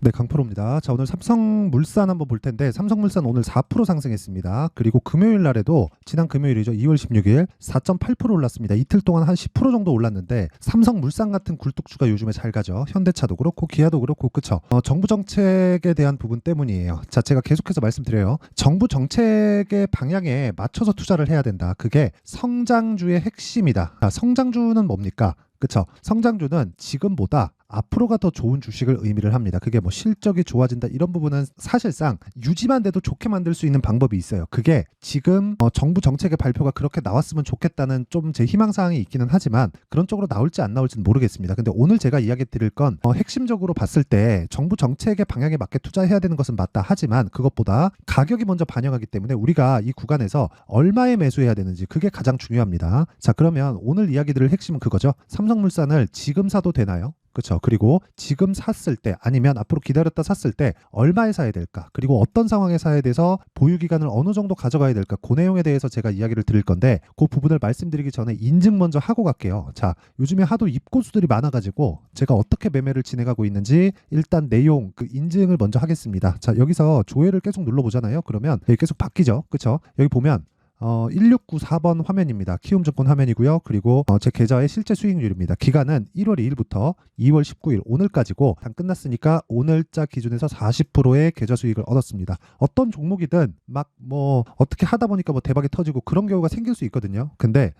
네, 강프로입니다. 자, 오늘 삼성물산 한번 볼 텐데 삼성물산 오늘 4% 상승했습니다. 그리고 금요일 날에도 지난 금요일이죠. 2월 16일 4.8% 올랐습니다. 이틀 동안 한 10% 정도 올랐는데 삼성물산 같은 굴뚝주가 요즘에 잘 가죠. 현대차도 그렇고 기아도 그렇고 그쵸. 정부 정책에 대한 부분 때문이에요. 자, 제가 계속해서 말씀드려요. 정부 정책의 방향에 맞춰서 투자를 해야 된다. 그게 성장주의 핵심이다. 자, 성장주는 뭡니까? 그쵸. 성장주는 지금보다 앞으로가 더 좋은 주식을 의미를 합니다. 그게 뭐 실적이 좋아진다 이런 부분은 사실상 유지만 돼도 좋게 만들 수 있는 방법이 있어요. 그게 지금 정부 정책의 발표가 그렇게 나왔으면 좋겠다는 좀 제 희망사항이 있기는 하지만 그런 쪽으로 나올지 안 나올지는 모르겠습니다. 근데 오늘 제가 이야기 드릴 건 핵심적으로 봤을 때 정부 정책의 방향에 맞게 투자해야 되는 것은 맞다. 하지만 그것보다 가격이 먼저 반영하기 때문에 우리가 이 구간에서 얼마에 매수해야 되는지 그게 가장 중요합니다. 자, 그러면 오늘 이야기 드릴 핵심은 그거죠. 삼성물산을 지금 사도 되나요? 그렇죠. 그리고 지금 샀을 때 아니면 앞으로 기다렸다 샀을 때 얼마에 사야 될까? 그리고 어떤 상황에 사야 돼서 보유 기간을 어느 정도 가져가야 될까? 그 내용에 대해서 제가 이야기를 드릴 건데 그 부분을 말씀드리기 전에 인증 먼저 하고 갈게요. 자, 요즘에 하도 입고수들이 많아가지고 제가 어떻게 매매를 진행하고 있는지 일단 내용 그 인증을 먼저 하겠습니다. 자, 여기서 조회를 계속 눌러보잖아요. 그러면 여기 계속 바뀌죠. 그렇죠? 여기 보면 1694번 화면입니다. 키움증권 화면이고요. 그리고 제 계좌의 실제 수익률입니다. 기간은 1월 2일부터 2월 19일 오늘까지고 단 끝났으니까 오늘자 기준에서 40%의 계좌 수익을 얻었습니다. 어떤 종목이든 막 뭐 어떻게 하다 보니까 뭐 대박이 터지고 그런 경우가 생길 수 있거든요. 근데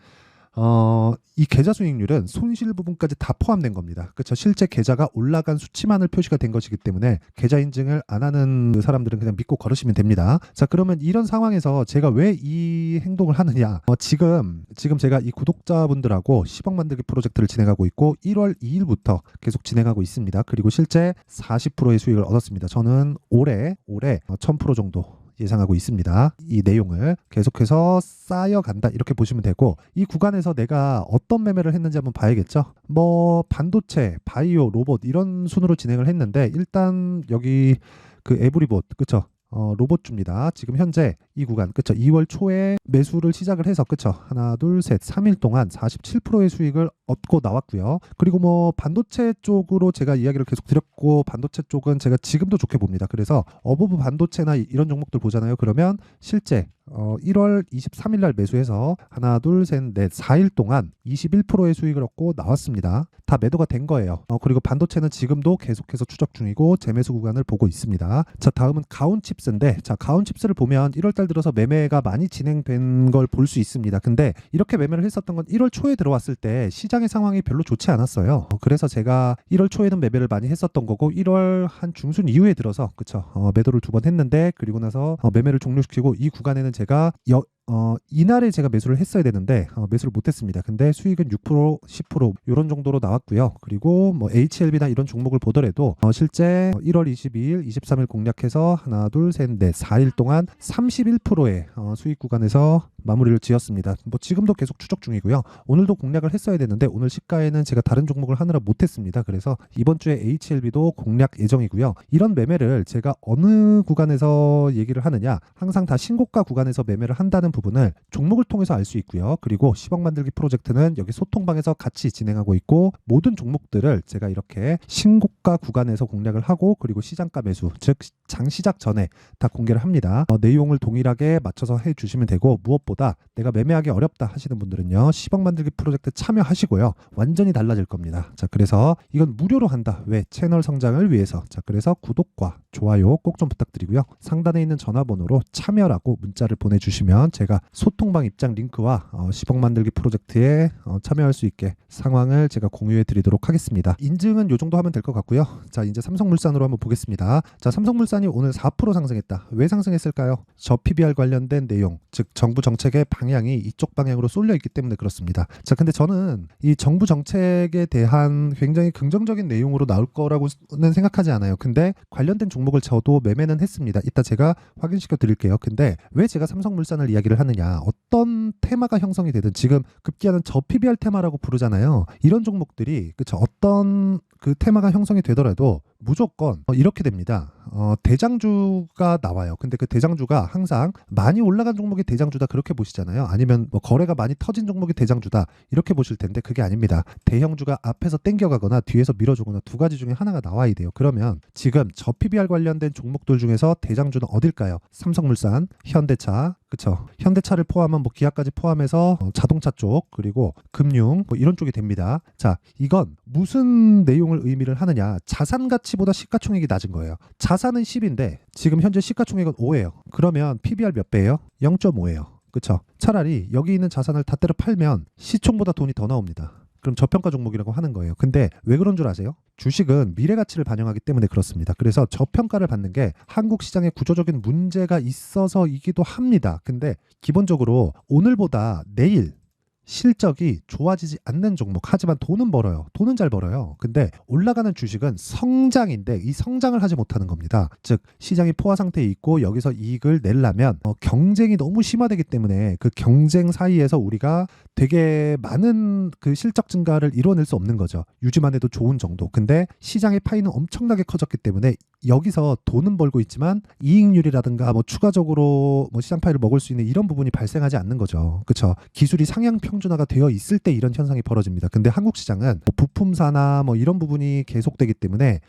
이 계좌 수익률은 손실 부분까지 다 포함된 겁니다. 그렇죠? 실제 계좌가 올라간 수치만을 표시가 된 것이기 때문에 계좌 인증을 안 하는 사람들은 그냥 믿고 걸으시면 됩니다. 자, 그러면 이런 상황에서 제가 왜 이 행동을 하느냐? 지금 제가 이 구독자분들하고 10억 만들기 프로젝트를 진행하고 있고 1월 2일부터 계속 진행하고 있습니다. 그리고 실제 40%의 수익을 얻었습니다. 저는 올해 1000% 정도 예상하고 있습니다. 이 내용을 계속해서 쌓여간다 이렇게 보시면 되고 이 구간에서 내가 어떤 매매를 했는지 한번 봐야겠죠. 뭐 반도체, 바이오, 로봇 이런 순으로 진행을 했는데 일단 여기 그 에브리봇 그쵸? 로봇주입니다. 지금 현재 이 구간 그쵸? 2월 초에 매수를 시작을 해서 그쵸? 하나, 둘, 셋, 3일 동안 47%의 수익을 얻고 나왔고요. 그리고 뭐 반도체 쪽으로 제가 이야기를 계속 드렸고 반도체 쪽은 제가 지금도 좋게 봅니다. 그래서 어버브 반도체나 이런 종목들 보잖아요. 그러면 실제 1월 23일 날 매수해서 하나, 둘, 셋, 넷, 4일 동안 21%의 수익을 얻고 나왔습니다. 다 매도가 된 거예요. 그리고 반도체는 지금도 계속해서 추적 중이고 재매수 구간을 보고 있습니다. 자, 다음은 가온칩스인데 자, 가온칩스를 보면 1월달 들어서 매매가 많이 진행된 걸 볼 수 있습니다. 근데 이렇게 매매를 했었던 건 1월 초에 들어왔을 때 시장의 상황이 별로 좋지 않았어요. 그래서 제가 1월 초에는 매매를 많이 했었던 거고 1월 한 중순 이후에 들어서 그쵸? 매도를 2번 했는데 그리고 나서 매매를 종료시키고 이 구간에는 제가 이날에 제가 매수를 했어야 되는데 매수를 못했습니다. 근데 수익은 6%, 10% 이런 정도로 나왔고요. 그리고 뭐 HLB나 이런 종목을 보더라도 실제 1월 22일, 23일 공략해서 하나, 둘, 셋, 넷, 4일 동안 31%의 수익 구간에서 마무리를 지었습니다. 뭐 지금도 계속 추적 중이고요. 오늘도 공략을 했어야 되는데 오늘 시가에는 제가 다른 종목을 하느라 못했습니다. 그래서 이번 주에 HLB도 공략 예정이고요. 이런 매매를 제가 어느 구간에서 얘기를 하느냐 항상 다 신고가 구간에서 매매를 한다는 부분을 종목을 통해서 알 수 있고요. 그리고 10억 만들기 프로젝트는 여기 소통방에서 같이 진행하고 있고 모든 종목들을 제가 이렇게 신고가 구간에서 공략을 하고 그리고 시장가 매수 즉 장 시작 전에 다 공개를 합니다. 내용을 동일하게 맞춰서 해주시면 되고 무엇보다 내가 매매하기 어렵다 하시는 분들은요 10억 만들기 프로젝트 참여하시고요. 완전히 달라질 겁니다. 자, 그래서 이건 무료로 한다. 왜? 채널 성장을 위해서. 자, 그래서 구독과 좋아요 꼭 좀 부탁드리고요. 상단에 있는 전화번호로 참여라고 문자를 보내주시면 제가 소통방 입장 링크와 10억 만들기 프로젝트에 참여할 수 있게 상황을 제가 공유해 드리도록 하겠습니다. 인증은 이 정도 하면 될 것 같고요. 자, 이제 삼성물산으로 한번 보겠습니다. 자, 삼성물산이 오늘 4% 상승했다. 왜 상승했을까요? 저 PBR 관련된 내용, 즉 정부 정책의 방향이 이쪽 방향으로 쏠려 있기 때문에 그렇습니다. 자, 근데 저는 이 정부 정책에 대한 굉장히 긍정적인 내용으로 나올 거라고는 생각하지 않아요. 근데 관련된 종목을 저도 매매는 했습니다. 이따 제가 확인시켜 드릴게요. 근데 왜 제가 삼성물산을 이야기를 하느냐? 어떤 테마가 형성이 되든 지금 급기야는 저 PBR 테마라고 부르잖아요. 이런 종목들이 그쵸? 어떤 그 테마가 형성이 되더라도 무조건 이렇게 됩니다. 대장주가 나와요. 근데 그 대장주가 항상 많이 올라간 종목이 대장주다 그렇게 보시잖아요. 아니면 뭐 거래가 많이 터진 종목이 대장주다 이렇게 보실 텐데 그게 아닙니다. 대형주가 앞에서 땡겨가거나 뒤에서 밀어주거나 두 가지 중에 하나가 나와야 돼요. 그러면 지금 저 PBR 관련된 종목들 중에서 대장주는 어딜까요? 삼성물산, 현대차, 그쵸? 현대차를 포함한 뭐 기아까지 포함해서 자동차 쪽 그리고 금융 뭐 이런 쪽이 됩니다. 자, 이건 무슨 내용을 의미를 하느냐? 자산 가치보다 시가총액이 낮은 거예요. 자산은 10인데 지금 현재 시가총액은 5예요. 그러면 PBR 몇 배예요? 0.5예요. 그쵸? 차라리 여기 있는 자산을 다 때려 팔면 시총보다 돈이 더 나옵니다. 그럼 저평가 종목이라고 하는 거예요. 근데 왜 그런 줄 아세요? 주식은 미래 가치를 반영하기 때문에 그렇습니다. 그래서 저평가를 받는 게 한국 시장에 구조적인 문제가 있어서이기도 합니다. 근데 기본적으로 오늘보다 내일 실적이 좋아지지 않는 종목 하지만 돈은 벌어요. 돈은 잘 벌어요. 근데 올라가는 주식은 성장인데 이 성장을 하지 못하는 겁니다. 즉 시장이 포화 상태에 있고 여기서 이익을 내려면 경쟁이 너무 심화되기 때문에 그 경쟁 사이에서 우리가 되게 많은 그 실적 증가를 이뤄낼 수 없는 거죠. 유지만 해도 좋은 정도. 근데 시장의 파이는 엄청나게 커졌기 때문에 여기서 돈은 벌고 있지만 이익률이라든가 뭐 추가적으로 뭐 시장 파이를 먹을 수 있는 이런 부분이 발생하지 않는 거죠. 그렇죠? 기술이 상향 평준화가 되어 있을 때 이런 현상이 벌어집니다. 근데 한국 시장은 뭐 부품사나 뭐 이런 부분이 계속되기 때문에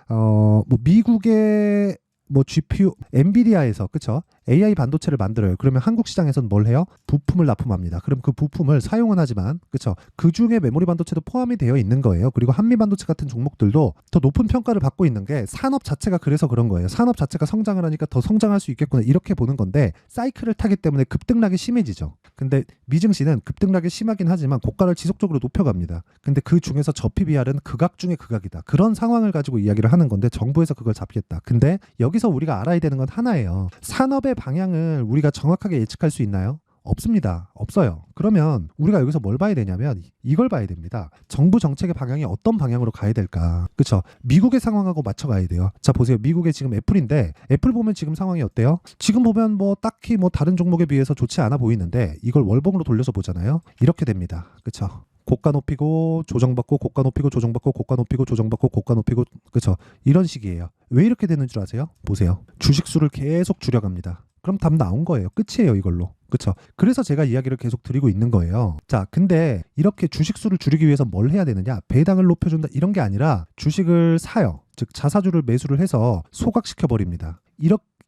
뭐 미국의 뭐 GPU, 엔비디아에서 그쵸? AI 반도체를 만들어요. 그러면 한국 시장에서는 뭘 해요? 부품을 납품합니다. 그럼 그 부품을 사용은 하지만 그쵸? 그 중에 메모리 반도체도 포함이 되어 있는 거예요. 그리고 한미 반도체 같은 종목들도 더 높은 평가를 받고 있는 게 산업 자체가 그래서 그런 거예요. 산업 자체가 성장을 하니까 더 성장할 수 있겠구나 이렇게 보는 건데 사이클을 타기 때문에 급등락이 심해지죠. 근데 미증시는 급등락이 심하긴 하지만 고가를 지속적으로 높여갑니다. 근데 그 중에서 저 PBR은 극악 중에 극악이다. 그런 상황을 가지고 이야기를 하는 건데 정부에서 그걸 잡겠다. 근데 여기서 우리가 알아야 되는 건 하나예요. 산업의 방향을 우리가 정확하게 예측할 수 있나요? 없습니다. 없어요. 그러면 우리가 여기서 뭘 봐야 되냐면 이걸 봐야 됩니다. 정부 정책의 방향이 어떤 방향으로 가야 될까? 그렇죠? 미국의 상황하고 맞춰 가야 돼요. 자, 보세요. 미국의 지금 애플인데 애플 보면 지금 상황이 어때요? 지금 보면 뭐 딱히 뭐 다른 종목에 비해서 좋지 않아 보이는데 이걸 월봉으로 돌려서 보잖아요. 이렇게 됩니다. 그렇죠? 고가 높이고 조정받고 고가 높이고 조정받고 고가 높이고 조정받고 고가 높이고 그렇죠? 이런 식이에요. 왜 이렇게 되는 줄 아세요? 보세요. 주식 수를 계속 줄여갑니다. 그럼 답 나온 거예요. 끝이에요, 이걸로. 그렇죠? 그래서 제가 이야기를 계속 드리고 있는 거예요. 자, 근데 이렇게 주식 수를 줄이기 위해서 뭘 해야 되느냐? 배당을 높여준다 이런 게 아니라 주식을 사요. 즉 자사주를 매수를 해서 소각시켜 버립니다.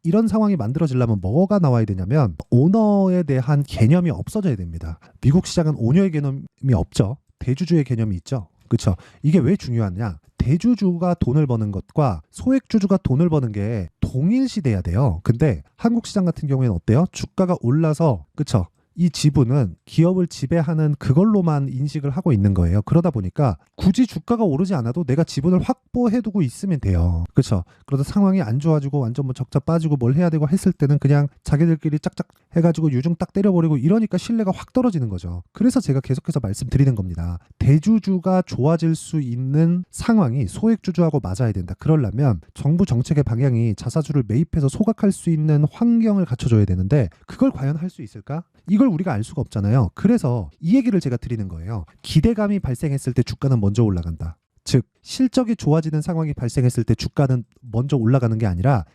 이런 상황이 만들어지려면 뭐가 나와야 되냐면 오너에 대한 개념이 없어져야 됩니다. 미국 시장은 오너의 개념이 없죠. 대주주의 개념이 있죠. 그렇죠? 이게 왜 중요하냐? 대주주가 돈을 버는 것과 소액주주가 돈을 버는 게 동일시돼야 돼요. 근데 한국 시장 같은 경우에는 어때요? 주가가 올라서 그렇죠? 이 지분은 기업을 지배하는 그걸로만 인식을 하고 있는 거예요. 그러다 보니까 굳이 주가가 오르지 않아도 내가 지분을 확보해두고 있으면 돼요. 그렇죠? 그러다 상황이 안 좋아지고 완전 뭐 적자 빠지고 뭘 해야 되고 했을 때는 그냥 자기들끼리 짝짝 해가지고 유중 딱 때려버리고 이러니까 신뢰가 확 떨어지는 거죠. 그래서 제가 계속해서 말씀드리는 겁니다. 대주주가 좋아질 수 있는 상황이 소액주주하고 맞아야 된다. 그러려면 정부 정책의 방향이 자사주를 매입해서 소각할 수 있는 환경을 갖춰줘야 되는데 그걸 과연 할 수 있을까? 이걸 우리가 알 수가 없잖아요. 그래서 이 얘기를 제가 드리는 거예요. 기대감이 발생했을 때 주가는 먼저 올라간다. 즉 실적이 좋아지는 상황이 발생했을 때 주가는 먼저 올라가는 게 아니라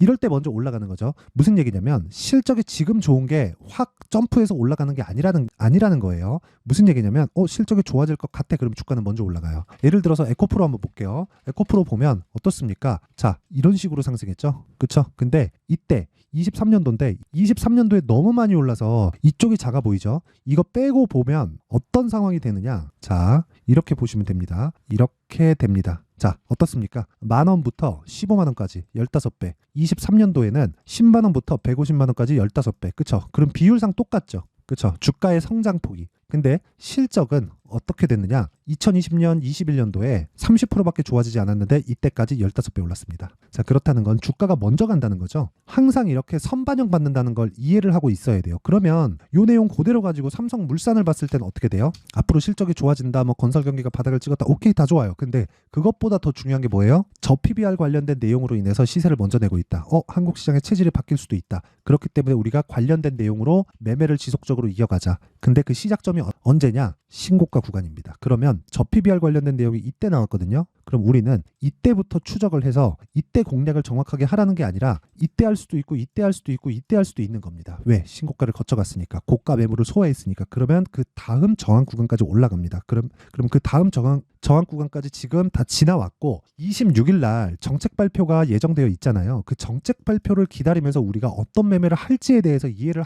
이럴 때 먼저 올라가는 거죠. 무슨 얘기냐면 실적이 지금 좋은 게 확 점프해서 올라가는 게 아니라는 거예요. 무슨 얘기냐면 실적이 좋아질 것 같아. 그럼 주가는 먼저 올라가요. 예를 들어서 에코프로 한번 볼게요. 에코프로 보면 어떻습니까? 자, 이런 식으로 상승했죠. 그렇죠? 근데 이때 23년도인데 23년도에 너무 많이 올라서 이쪽이 작아 보이죠? 이거 빼고 보면 어떤 상황이 되느냐? 자, 이렇게 보시면 됩니다. 이렇게 됩니다. 자, 어떻습니까? 10,000원부터 150,000원까지 15배. 23년도에는 100,000원부터 150,000원까지 15배. 그쵸? 그럼 비율상 똑같죠? 그쵸? 주가의 성장폭이. 근데 실적은 어떻게 됐느냐? 2020년, 21년도에 30%밖에 좋아지지 않았는데 이때까지 15배 올랐습니다. 자, 그렇다는 건 주가가 먼저 간다는 거죠. 항상 이렇게 선반영 받는다는 걸 이해를 하고 있어야 돼요. 그러면 요 내용 그대로 가지고 삼성물산을 봤을 때는 어떻게 돼요? 앞으로 실적이 좋아진다, 뭐 건설 경기가 바닥을 찍었다, 오케이, 다 좋아요. 근데 그것보다 더 중요한 게 뭐예요? 저 PBR 관련된 내용으로 인해서 시세를 먼저 내고 있다. 한국 시장의 체질이 바뀔 수도 있다. 그렇기 때문에 우리가 관련된 내용으로 매매를 지속적으로 이어가자. 근데 그 시작점이 언제냐? 신고가 구간입니다. 그러면 저 PBR 관련된 내용이 이때 나왔거든요. 그럼 우리는 이때부터 추적을 해서 이때 공략을 정확하게 하라는 게 아니라 이때 할 수도 있고 이때 할 수도 있고 이때 할 수도 있는 겁니다. 왜? 신고가를 거쳐갔으니까. 고가 매물을 소화했으니까. 그러면 그 다음 저항 구간까지 올라갑니다. 그럼 그 다음 저항 구간까지 지금 다 지나왔고 26일 날 정책 발표가 예정되어 있잖아요. 그 정책 발표를 기다리면서 우리가 어떤 매매를 할지에 대해서 이해를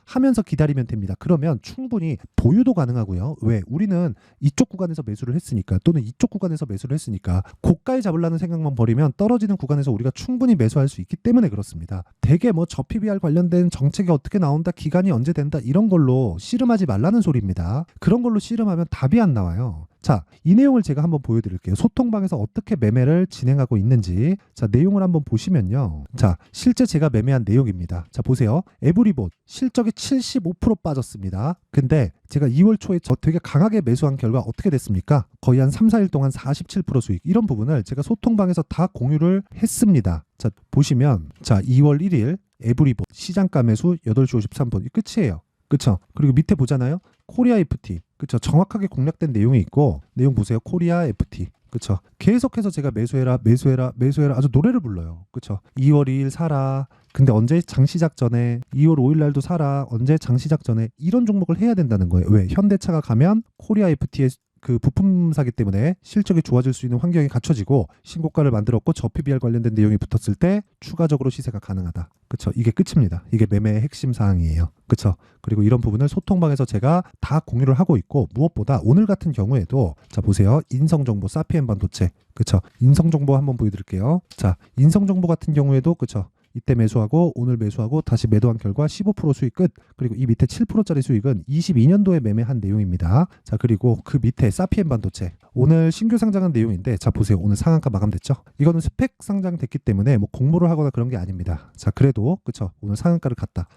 하면서 기다리면 됩니다. 그러면 충분히 보유도 가능하고요. 왜? 우리는 이쪽 구간에서 매수를 했으니까, 또는 이쪽 구간에서 매수를 했으니까 고가에 잡으려는 생각만 버리면 떨어지는 구간에서 우리가 충분히 매수할 수 있기 때문에 그렇습니다. 대개 뭐 저 PBR 관련된 정책이 어떻게 나온다, 기간이 언제 된다, 이런 걸로 씨름하지 말라는 소리입니다. 그런 걸로 씨름하면 답이 안 나와요. 자, 이 내용을 제가 한번 보여드릴게요. 소통방에서 어떻게 매매를 진행하고 있는지. 자, 내용을 한번 보시면요. 자, 실제 제가 매매한 내용입니다. 자, 보세요. 에브리봇 실적이 75% 빠졌습니다. 근데 제가 2월 초에 되게 강하게 매수한 결과 어떻게 됐습니까? 거의 한 3, 4일 동안 47% 수익. 이런 부분을 제가 소통방에서 다 공유를 했습니다. 자, 보시면 자, 2월 1일 에브리봇 시장가 매수 8시 53분. 이 끝이에요. 그쵸? 그리고 밑에 보잖아요. 코리아 FT. 그쵸? 정확하게 공략된 내용이 있고, 내용 보세요. 코리아 FT. 그쵸? 계속해서 제가 매수해라 아주 노래를 불러요. 그쵸? 2월 2일 사라. 근데 언제? 장시작 전에. 2월 5일 날도 사라. 언제? 장시작 전에. 이런 종목을 해야 된다는 거예요. 왜? 현대차가 가면 코리아 FT에 그 부품 사기 때문에 실적이 좋아질 수 있는 환경이 갖춰지고 신고가를 만들었고 저 PBR 관련된 내용이 붙었을 때 추가적으로 시세가 가능하다. 그쵸? 이게 끝입니다. 이게 매매의 핵심 사항이에요. 그쵸? 그리고 이런 부분을 소통방에서 제가 다 공유를 하고 있고, 무엇보다 오늘 같은 경우에도 자, 보세요. 인성정보 사피엔 반도체. 그쵸? 인성정보 한번 보여드릴게요. 자, 인성정보 같은 경우에도 그쵸? 이때 매수하고 오늘 매수하고 다시 매도한 결과 15% 수익 끝. 그리고 이 밑에 7%짜리 수익은 22년도에 매매한 내용입니다. 자, 그리고 그 밑에 사피엔 반도체 오늘 신규 상장한 내용인데, 자, 보세요. 오늘 상한가 마감됐죠? 이거는 스펙 상장됐기 때문에 뭐 공모를 하거나 그런 게 아닙니다. 자, 그래도 그쵸? 오늘 상한가를 갔다.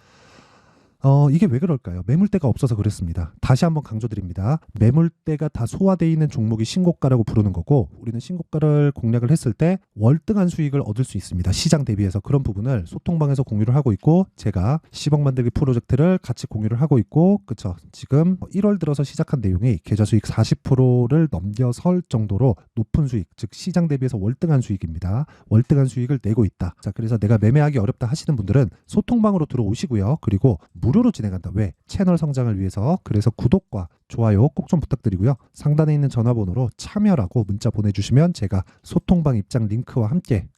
이게 왜 그럴까요? 매물대가 없어서 그렇습니다. 다시 한번 강조드립니다. 매물대가 다 소화되어 있는 종목이 신고가라고 부르는 거고, 우리는 신고가를 공략을 했을 때 월등한 수익을 얻을 수 있습니다. 시장 대비해서. 그런 부분을 소통방에서 공유를 하고 있고, 제가 10억 만들기 프로젝트를 같이 공유를 하고 있고, 그쵸? 지금 1월 들어서 시작한 내용이 계좌 수익 40%를 넘겨설 정도로 높은 수익, 즉 시장 대비해서 월등한 수익입니다. 월등한 수익을 내고 있다. 자, 그래서 내가 매매하기 어렵다 하시는 분들은 소통방으로 들어오시고요. 그리고 무료로 진행한다. 왜? 채널 성장을 위해서. 그래서 구독과 좋아요 꼭 좀 부탁드리고요. 상단에 있는 전화번호로 참여라고 문자 보내주시면 제가 소통방 입장 링크와 함께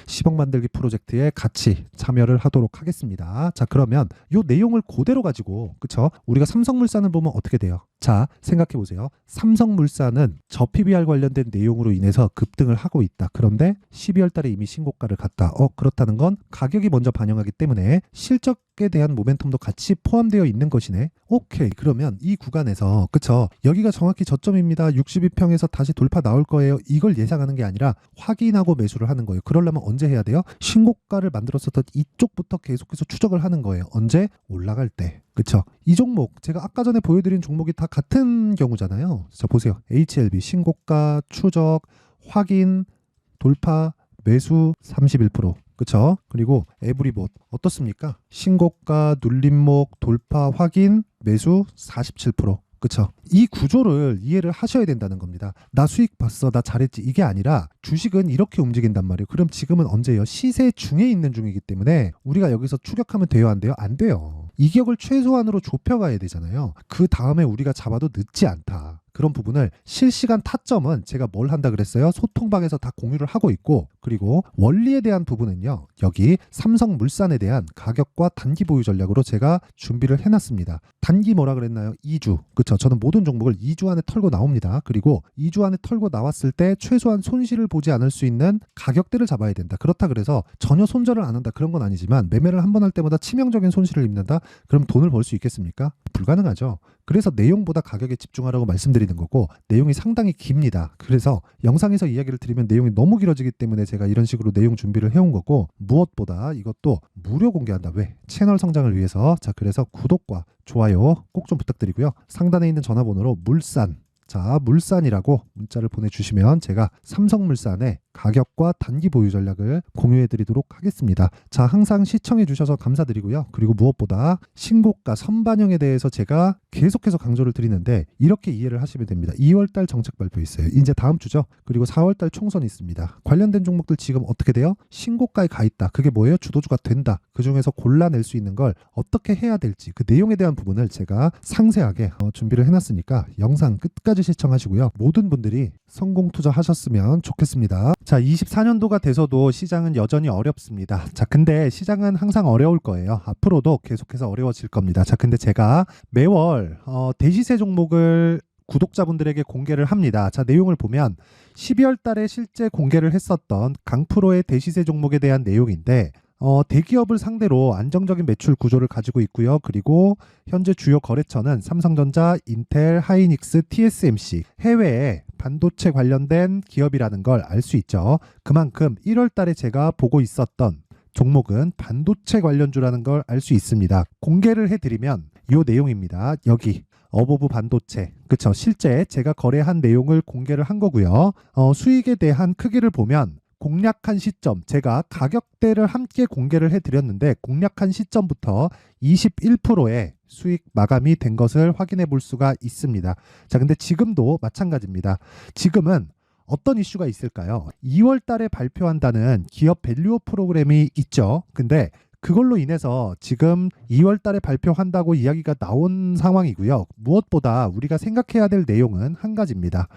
10억 만들기 프로젝트에 같이 참여를 하도록 하겠습니다. 자, 그러면 이 내용을 그대로 가지고, 그쵸? 우리가 삼성물산을 보면 어떻게 돼요? 자, 생각해 보세요. 삼성물산은 저 PBR 관련된 내용으로 인해서 급등을 하고 있다. 그런데 12월 달에 이미 신고가를 갔다. 그렇다는 건 가격이 먼저 반영하기 때문에 실적에 대한 모멘텀도 같이 포함되어 있는 것이네. 오케이. 그러면 이 구간에서, 그쵸? 여기가 정확히 저점입니다. 62평에서 다시 돌파 나올 거예요. 이걸 예상하는 게 아니라 확인하고 매수를 하는 거예요. 그러려면 언제 해야 돼요? 신고가를 만들었었던 이쪽부터 계속해서 추적을 하는 거예요. 언제? 올라갈 때. 그쵸? 이 종목, 제가 아까 전에 보여드린 종목이 다 같은 경우잖아요. 자, 보세요. HLB 신고가 추적 확인 돌파 매수 31%. 그쵸? 그리고 에브리봇 어떻습니까? 신고가 눌림목 돌파 확인 매수 47%. 그쵸? 이 구조를 이해를 하셔야 된다는 겁니다. 나 수익 봤어, 나 잘했지, 이게 아니라 주식은 이렇게 움직인단 말이에요. 그럼 지금은 언제예요? 시세 중에 있는 중이기 때문에 우리가 여기서 추격하면 돼요, 안 돼요? 안 돼요. 이격을 최소한으로 좁혀가야 되잖아요. 그 다음에 우리가 잡아도 늦지 않다. 그런 부분을 실시간 타점은 제가 뭘 한다 그랬어요? 소통방에서 다 공유를 하고 있고, 그리고 원리에 대한 부분은요, 여기 삼성물산에 대한 가격과 단기 보유 전략으로 제가 준비를 해놨습니다. 단기 뭐라 그랬나요? 2주. 그쵸? 저는 모든 종목을 2주 안에 털고 나옵니다. 그리고 2주 안에 털고 나왔을 때 최소한 손실을 보지 않을 수 있는 가격대를 잡아야 된다. 그렇다 그래서 전혀 손절을 안 한다, 그런 건 아니지만 매매를 한 번 할 때마다 치명적인 손실을 입는다? 그럼 돈을 벌 수 있겠습니까? 불가능하죠. 그래서 내용보다 가격에 집중하라고 말씀드리는 거고, 내용이 상당히 깁니다. 그래서 영상에서 이야기를 드리면 내용이 너무 길어지기 때문에 제가 이런 식으로 내용 준비를 해온 거고, 무엇보다 이것도 무료 공개한다. 왜? 채널 성장을 위해서. 자, 그래서 구독과 좋아요 꼭 좀 부탁드리고요. 상단에 있는 전화번호로 물산, 자, 물산이라고 문자를 보내주시면 제가 삼성물산에 가격과 단기 보유 전략을 공유해 드리도록 하겠습니다. 자, 항상 시청해 주셔서 감사드리고요. 그리고 무엇보다 신고가 선반영에 대해서 제가 계속해서 강조를 드리는데 이렇게 이해를 하시면 됩니다. 2월달 정책 발표 있어요. 이제 다음 주죠. 그리고 4월달 총선이 있습니다. 관련된 종목들 지금 어떻게 돼요? 신고가에 가 있다. 그게 뭐예요? 주도주가 된다. 그 중에서 골라낼 수 있는 걸 어떻게 해야 될지 그 내용에 대한 부분을 제가 상세하게 준비를 해놨으니까 영상 끝까지 시청하시고요. 모든 분들이 성공 투자하셨으면 좋겠습니다. 자, 24년도가 돼서도 시장은 여전히 어렵습니다. 자, 근데 시장은 항상 어려울 거예요. 앞으로도 계속해서 어려워질 겁니다. 자, 근데 제가 매월 대시세 종목을 구독자분들에게 공개를 합니다. 자, 내용을 보면 12월 달에 실제 공개를 했었던 강프로의 대시세 종목에 대한 내용인데 대기업을 상대로 안정적인 매출 구조를 가지고 있고요. 그리고 현재 주요 거래처는 삼성전자, 인텔, 하이닉스, TSMC, 해외에 반도체 관련된 기업이라는 걸 알 수 있죠. 그만큼 1월 달에 제가 보고 있었던 종목은 반도체 관련주라는 걸 알 수 있습니다. 공개를 해드리면 이 내용입니다. 여기 어보브 반도체, 그쵸? 실제 제가 거래한 내용을 공개를 한 거고요. 수익에 대한 크기를 보면 공략한 시점, 제가 가격대를 함께 공개를 해드렸는데 공략한 시점부터 21%의 수익 마감이 된 것을 확인해 볼 수가 있습니다. 자, 근데 지금도 마찬가지입니다. 지금은 어떤 이슈가 있을까요? 2월 달에 발표한다는 기업 밸류업 프로그램이 있죠. 근데 그걸로 인해서 지금 2월 달에 발표한다고 이야기가 나온 상황이고요. 무엇보다 우리가 생각해야 될 내용은 한 가지입니다.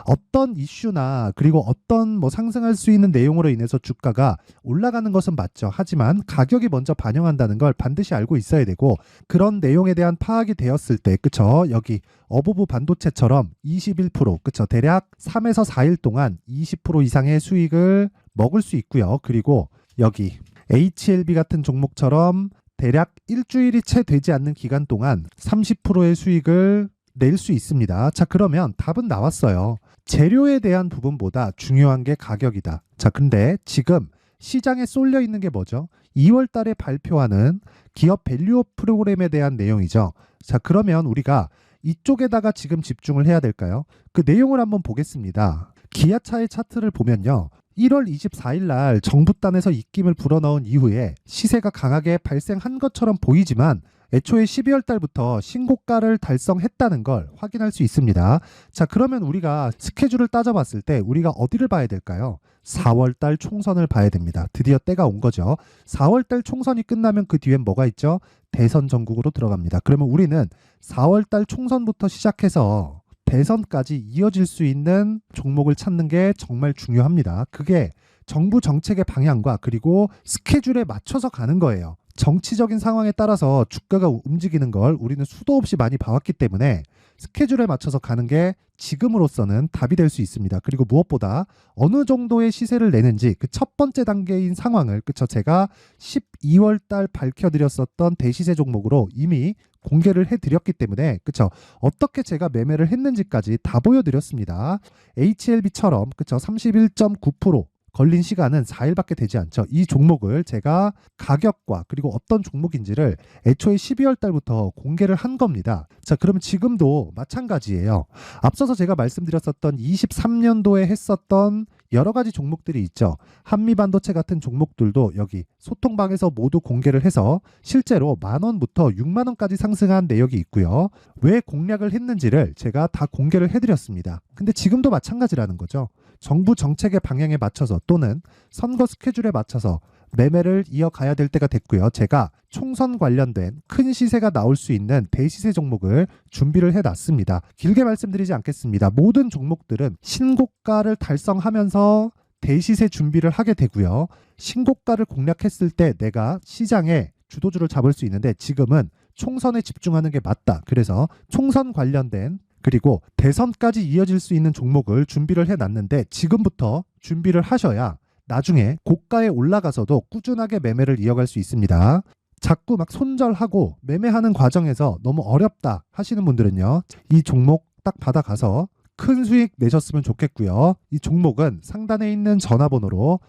어떤 이슈나 그리고 어떤 상승할 수 있는 내용으로 인해서 주가가 올라가는 것은 맞죠. 하지만 가격이 먼저 반영한다는 걸 반드시 알고 있어야 되고 그런 내용에 대한 파악이 되었을 때, 그쵸? 여기 어보브 반도체처럼 21%, 그쵸? 대략 3에서 4일 동안 20% 이상의 수익을 먹을 수 있고요. 그리고 여기 HLB 같은 종목처럼 대략 일주일이 채 되지 않는 기간 동안 30%의 수익을 낼 수 있습니다. 자, 그러면 답은 나왔어요. 재료에 대한 부분보다 중요한 게 가격이다. 자, 근데 지금 시장에 쏠려 있는 게 뭐죠? 2월 달에 발표하는 기업 밸류업 프로그램에 대한 내용이죠. 자, 그러면 우리가 이쪽에다가 지금 집중을 해야 될까요? 그 내용을 한번 보겠습니다. 기아차의 차트를 보면요. 1월 24일 날 정부단에서 입김을 불어넣은 이후에 시세가 강하게 발생한 것처럼 보이지만 애초에 12월 달부터 신고가를 달성했다는 걸 확인할 수 있습니다. 자, 그러면 우리가 스케줄을 따져봤을 때 우리가 어디를 봐야 될까요? 4월 달 총선을 봐야 됩니다. 드디어 때가 온 거죠. 4월 달 총선이 끝나면 그 뒤엔 뭐가 있죠? 대선 전국으로 들어갑니다. 그러면 우리는 4월 달 총선부터 시작해서 대선까지 이어질 수 있는 종목을 찾는 게 정말 중요합니다. 그게 정부 정책의 방향과 그리고 스케줄에 맞춰서 가는 거예요. 정치적인 상황에 따라서 주가가 움직이는 걸 우리는 수도 없이 많이 봐왔기 때문에 스케줄에 맞춰서 가는 게 지금으로서는 답이 될 수 있습니다. 그리고 무엇보다 어느 정도의 시세를 내는지 그 첫 번째 단계인 상황을, 그쵸? 제가 12월 달 밝혀드렸었던 대시세 종목으로 이미 공개를 해드렸기 때문에, 그쵸? 어떻게 제가 매매를 했는지까지 다 보여드렸습니다. HLB처럼, 그쵸? 31.9% 걸린 시간은 4일밖에 되지 않죠. 이 종목을 제가 가격과 그리고 어떤 종목인지를 애초에 12월 달부터 공개를 한 겁니다. 자, 그러면 지금도 마찬가지예요. 앞서서 제가 말씀드렸었던 23년도에 했었던 여러 가지 종목들이 있죠. 한미반도체 같은 종목들도 여기 소통방에서 모두 공개를 해서 실제로 10,000원부터 60,000원까지 상승한 내역이 있고요. 왜 공략을 했는지를 제가 다 공개를 해드렸습니다. 근데 지금도 마찬가지라는 거죠. 정부 정책의 방향에 맞춰서 또는 선거 스케줄에 맞춰서 매매를 이어가야 될 때가 됐고요. 제가 총선 관련된 큰 시세가 나올 수 있는 대시세 종목을 준비를 해놨습니다. 길게 말씀드리지 않겠습니다. 모든 종목들은 신고가를 달성하면서 대시세 준비를 하게 되고요. 신고가를 공략했을 때 내가 시장에 주도주를 잡을 수 있는데 지금은 총선에 집중하는 게 맞다. 그래서 총선 관련된 그리고 대선까지 이어질 수 있는 종목을 준비를 해놨는데 지금부터 준비를 하셔야 나중에 고가에 올라가서도 꾸준하게 매매를 이어갈 수 있습니다. 자꾸 막 손절하고 매매하는 과정에서 너무 어렵다 하시는 분들은요. 이 종목 딱 받아가서 큰 수익 내셨으면 좋겠고요. 이 종목은 상단에 있는 전화번호로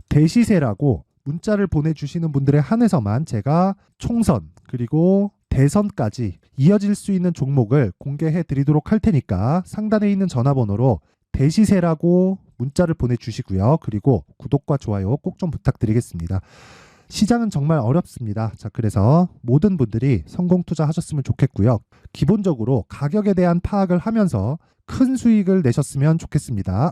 대시세라고 문자를 보내주시는 분들에 한해서만 제가 총선 그리고 대선까지 이어질 수 있는 종목을 공개해 드리도록 할 테니까 상단에 있는 전화번호로 대시세라고 문자를 보내주시고요. 그리고 구독과 좋아요 꼭 좀 부탁드리겠습니다. 시장은 정말 어렵습니다. 자, 그래서 모든 분들이 성공 투자하셨으면 좋겠고요. 기본적으로 가격에 대한 파악을 하면서 큰 수익을 내셨으면 좋겠습니다.